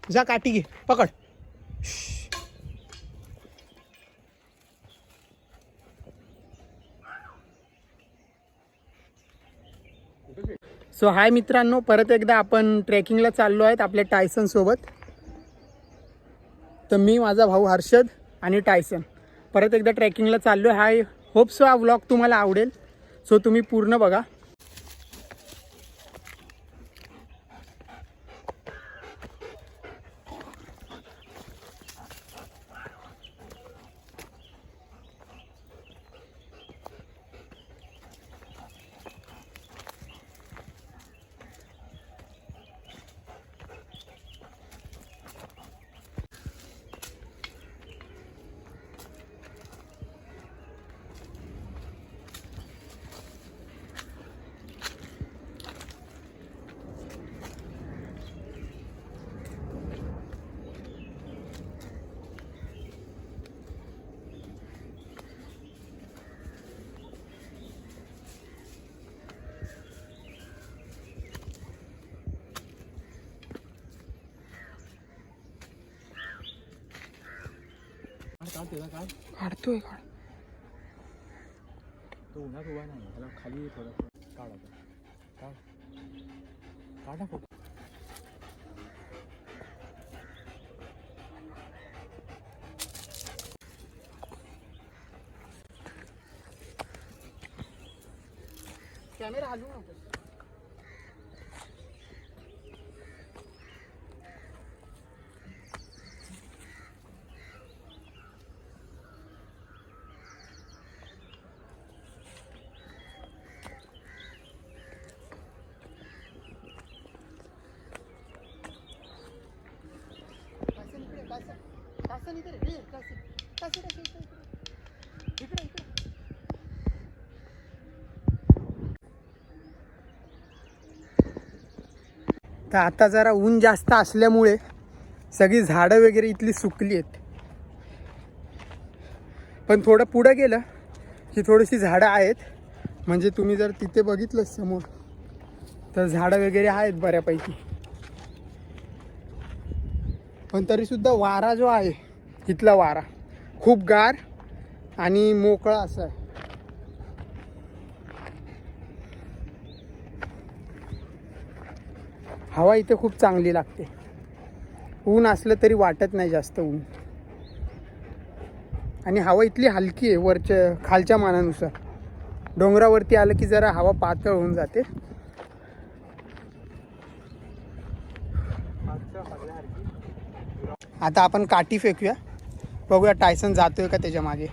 जा काठी घे, पकड. सो हाय मित्रांनो, परत एकदा आपण ट्रेकिंगला चाललो आहेत आपल्या टायसन सोबत. तर मी, माझा भाऊ हर्षद आणि टायसन परत एकदा ट्रेकिंगला चाललो आहे. हाय होप सो हा व्लॉग तुम्हाला आवडेल. सो तुम्ही पूर्ण बघा. काढतोय काढ. तो उन्हात उभा नाही, त्याला खाली थोडं काढ. आता काढ ना फोटो. कॅमेरा हलवू नको. तर आता जरा ऊन जास्त असल्यामुळे सगळी झाडं वगैरे इथली सुकली आहेत. पण थोडं पुढं गेलं की थोडीशी झाडं आहेत. म्हणजे तुम्ही जर तिथे बघितलं समोर तर झाडं वगैरे आहेत बऱ्यापैकी. पण तरीसुद्धा वारा जो आहे इथला वारा खूप गार आणि मोकळा असा आहे. हवा इथे खूप चांगली लागते. ऊन असलं तरी वाटत नाही जास्त ऊन. आणि हवा इथली हलकी आहे वरच्या खालच्या मानानुसार. डोंगरावरती आलं की जरा हवा पातळ होऊन जाते. आता आपण काठी फेकूया, बघूया टायसन जातोय का त्याच्या मागे.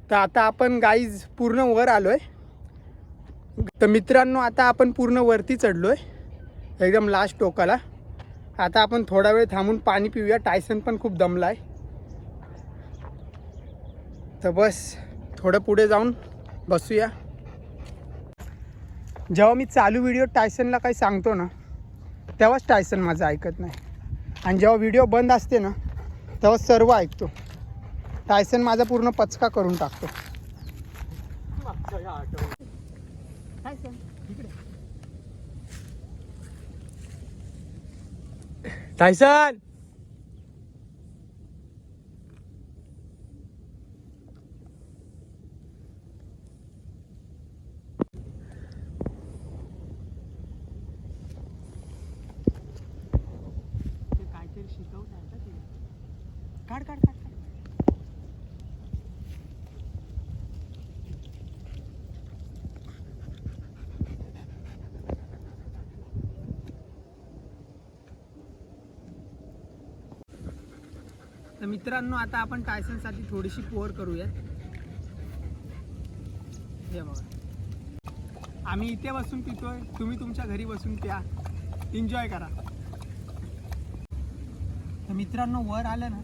तर आता आपण गाईज पूर्ण वर आलोय. तर मित्रांनो, आता आपण पूर्ण वरती चढलोय एकदम लास्ट टोकाला. आता आपण थोडा वेळ थांबून पाणी पिऊया. टायसन पण खूप दमलाय. तर बस थोडं पुढे जाऊन बसूया. जेव्हा मी चालू व्हिडिओ टायसनला काही सांगतो ना, तेव्हाच टायसन माझं ऐकत नाही. आणि जेव्हा व्हिडिओ बंद असते ना, तेव्हा सर्व ऐकतो. टायसन माझा पूर्ण पचका करून टाकतो. टायसन, काहीतरी शिकवत आहे का ते. काढ काढ काढ. तर मित्रांनो, आता आपण टायसनसाठी थोडीशी पोअर करूया. हे बघा, आम्ही इथे बसून पितोय, तुम्ही तुमच्या घरी बसून प्या, एन्जॉय करा. तर मित्रांनो, वर आलं ना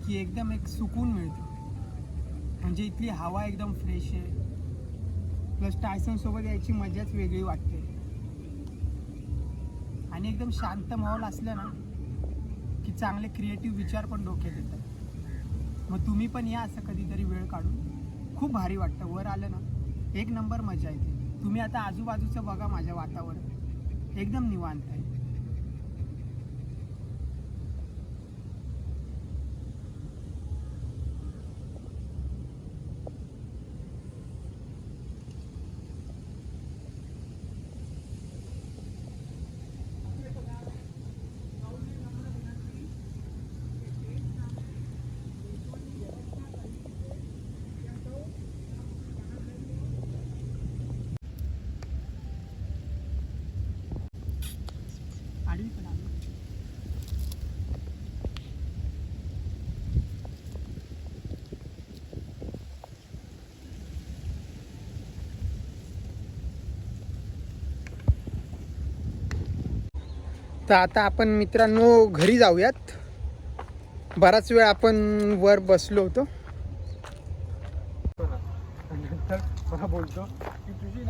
की एकदम एक सुकून मिळतो. म्हणजे इथली हवा एकदम फ्रेश आहे. प्लस टायसन सोबत यायची मजाच वेगळी वाटते. आणि एकदम शांत माहोल असलं ना की चांगले क्रिएटिव्ह विचार पण डोक्यात येतात. मग तुम्ही पण या असं कधीतरी वेळ काढून. खूप भारी वाटतं वर आलं ना, एक नंबर मजा येते. तुम्ही आता आजूबाजूचं बघा, माझ्या वातावरण एकदम निवांत आहे. आडवी पण आली. तर आता आपण मित्रांनो घरी जाऊयात. बराच वेळ आपण वर बसलो होतो. नंतर मला बोलतो की तुझी